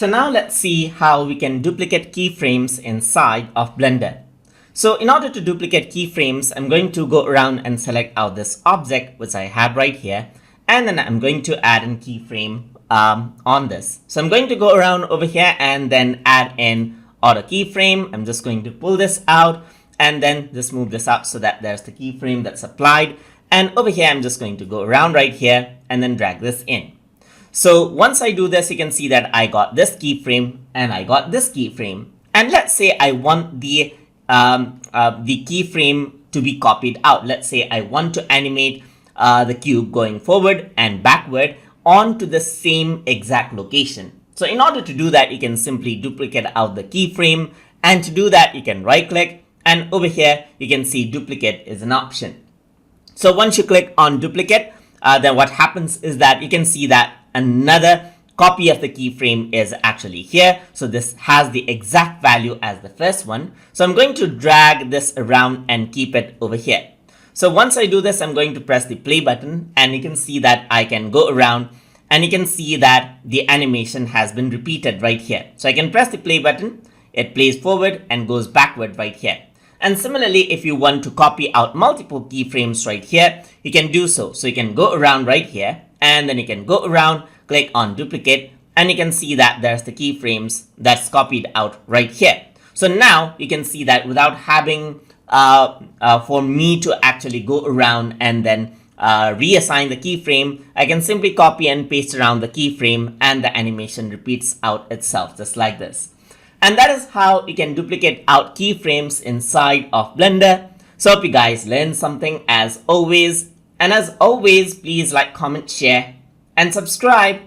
So now let's see how we can duplicate keyframes inside of Blender. So in order to duplicate keyframes, I'm going to go around and select out this object, which I have right here. And then I'm going to add a keyframe on this. So I'm going to go around over here and then add in auto keyframe. I'm just going to pull this out and then just move this up so that there's the keyframe that's applied. And over here, I'm just going to go around right here and then drag this in. So once I do this, you can see that I got this keyframe and I got this keyframe. And let's say I want the keyframe to be copied out. Let's say I want to animate the cube going forward and backward onto the same exact location. So in order to do that, you can simply duplicate out the keyframe. And to do that, you can right click, and over here, you can see duplicate is an option. So once you click on duplicate, then what happens is that you can see that another copy of the keyframe is actually here. So this has the exact value as the first one. So I'm going to drag this around and keep it over here. So once I do this, I'm going to press the play button, and you can see that I can go around and you can see that the animation has been repeated right here. So I can press the play button, it plays forward and goes backward right here. And similarly, if you want to copy out multiple keyframes right here, you can do so. So you can go around right here and then you can go around, click on duplicate, and you can see that there's the keyframes that's copied out right here. So now you can see that without having for me to actually go around and then reassign the keyframe, I can simply copy and paste around the keyframe and the animation repeats out itself just like this. And that is how you can duplicate out keyframes inside of Blender. So hope you guys learned something as always. And as always, please like, comment, share, and subscribe.